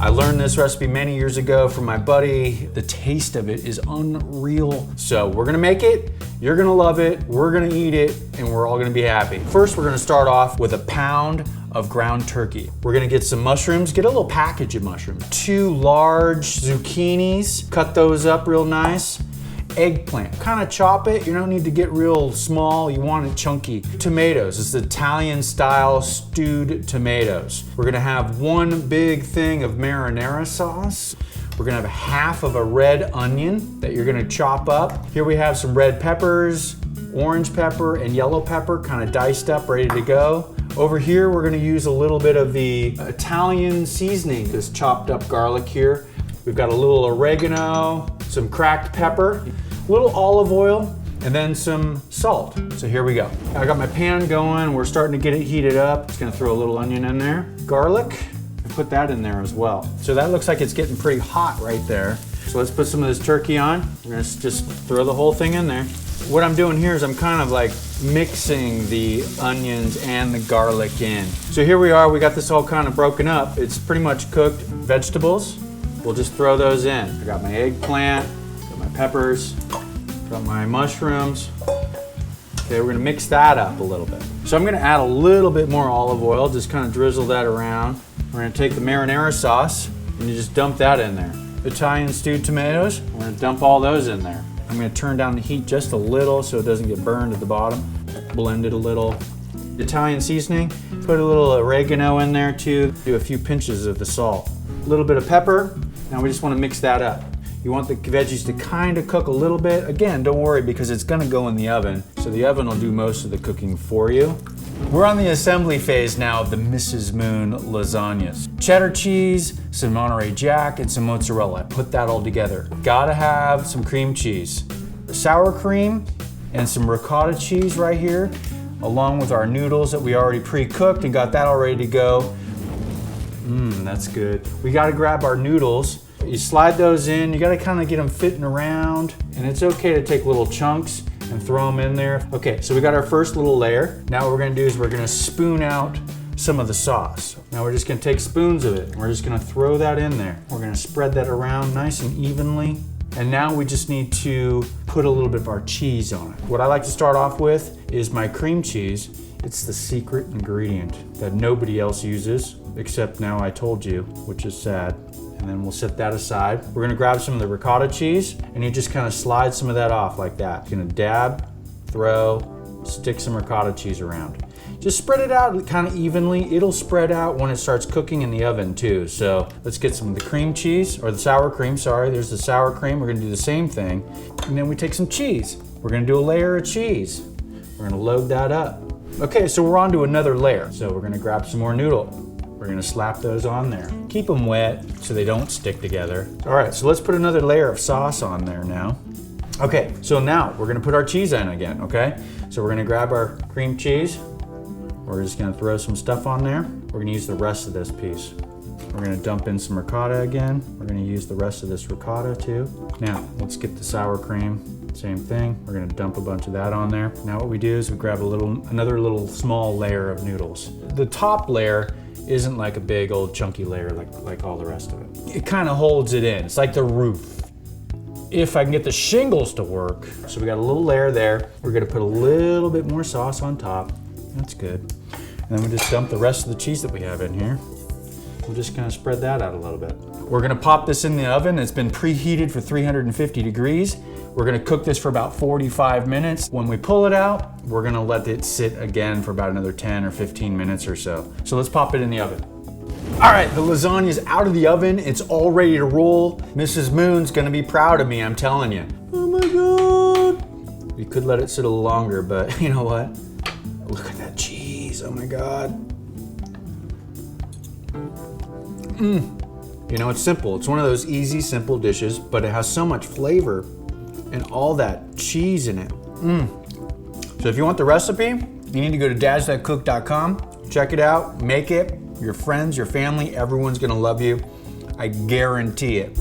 I learned this recipe many years ago from my buddy. The taste of it is unreal. So we're gonna make it, you're gonna love it, we're gonna eat it, and we're all gonna be happy. First, we're gonna start off with a pound of ground turkey. We're gonna get some mushrooms, get a little package of mushrooms. 2 large zucchinis, cut those up real nice. Eggplant, kind of chop it. You don't need to get real small, you want it chunky. Tomatoes, it's Italian style stewed tomatoes. We're gonna have 1 big thing of marinara sauce. We're gonna have half of a red onion that you're gonna chop up. Here we have some red peppers, orange pepper, and yellow pepper, kind of diced up, ready to go. Over here, we're gonna use a little bit of the Italian seasoning, this chopped up garlic here. We've got a little oregano, some cracked pepper, a little olive oil, and then some salt. So here we go. I got my pan going. We're starting to get it heated up. Just gonna throw a little onion in there. Garlic, put that in there as well. So that looks like it's getting pretty hot right there. So let's put some of this turkey on. We're gonna just throw the whole thing in there. What I'm doing here is I'm kind of like mixing the onions and the garlic in. So here we are, we got this all kind of broken up. It's pretty much cooked vegetables. We'll just throw those in. I got my eggplant, got my peppers, got my mushrooms. Okay, we're gonna mix that up a little bit. So I'm gonna add a little bit more olive oil, just kind of drizzle that around. We're gonna take the marinara sauce and you just dump that in there. Italian stewed tomatoes, we're gonna dump all those in there. I'm gonna turn down the heat just a little so it doesn't get burned at the bottom. Blend it a little. Italian seasoning, put a little oregano in there too. Do a few pinches of the salt. A little bit of pepper. Now we just want to mix that up. You want the veggies to kind of cook a little bit. Again, don't worry because it's going to go in the oven. So the oven will do most of the cooking for you. We're on the assembly phase now of the Mrs. Moon lasagnas. Cheddar cheese, some Monterey Jack, and some mozzarella. I put that all together. Gotta have some cream cheese. Sour cream and some ricotta cheese right here, along with our noodles that we already pre-cooked and got that all ready to go. That's good. We gotta grab our noodles. You slide those in, you gotta kind of get them fitting around, and it's okay to take little chunks and throw them in there. Okay, so we got our first little layer. Now what we're gonna do is we're gonna spoon out some of the sauce. Now we're just gonna take spoons of it, and we're just gonna throw that in there. We're gonna spread that around nice and evenly. And now we just need to put a little bit of our cheese on it. What I like to start off with is my cream cheese. It's the secret ingredient that nobody else uses, except now I told you, which is sad. And then we'll set that aside. We're gonna grab some of the ricotta cheese, and you just kind of slide some of that off like that. You're gonna dab, throw, stick some ricotta cheese around. Just spread it out kind of evenly. It'll spread out when it starts cooking in the oven too. So let's get some of the cream cheese, or the sour cream, sorry. There's the sour cream. We're gonna do the same thing. And then we take some cheese. We're gonna do a layer of cheese. We're gonna load that up. Okay, so we're on to another layer. So we're gonna grab some more noodle. We're gonna slap those on there. Keep them wet so they don't stick together. All right, so let's put another layer of sauce on there now. Okay, so now we're gonna put our cheese in again, okay? So we're gonna grab our cream cheese. We're just gonna throw some stuff on there. We're gonna use the rest of this piece. We're gonna dump in some ricotta again. We're gonna use the rest of this ricotta too. Now, let's get the sour cream. Same thing, we're gonna dump a bunch of that on there. Now what we do is we grab another little small layer of noodles. The top layer isn't like a big old chunky layer like all the rest of it. It kind of holds it in, it's like the roof. If I can get the shingles to work. So we got a little layer there. We're gonna put a little bit more sauce on top. That's good. And then we just dump the rest of the cheese that we have in here. We're just gonna spread that out a little bit. We're gonna pop this in the oven. It's been preheated for 350 degrees. We're gonna cook this for about 45 minutes. When we pull it out, we're gonna let it sit again for about another 10 or 15 minutes or so. So let's pop it in the oven. All right, the lasagna's out of the oven. It's all ready to roll. Mrs. Moon's gonna be proud of me, I'm telling you. Oh my God. You could let it sit a little longer, but you know what? Look at that cheese, oh my God. You know, it's simple. It's one of those easy, simple dishes, but it has so much flavor and all that cheese in it. So if you want the recipe, you need to go to dadsthatcook.com, check it out, make it. Your friends, your family, everyone's gonna love you. I guarantee it.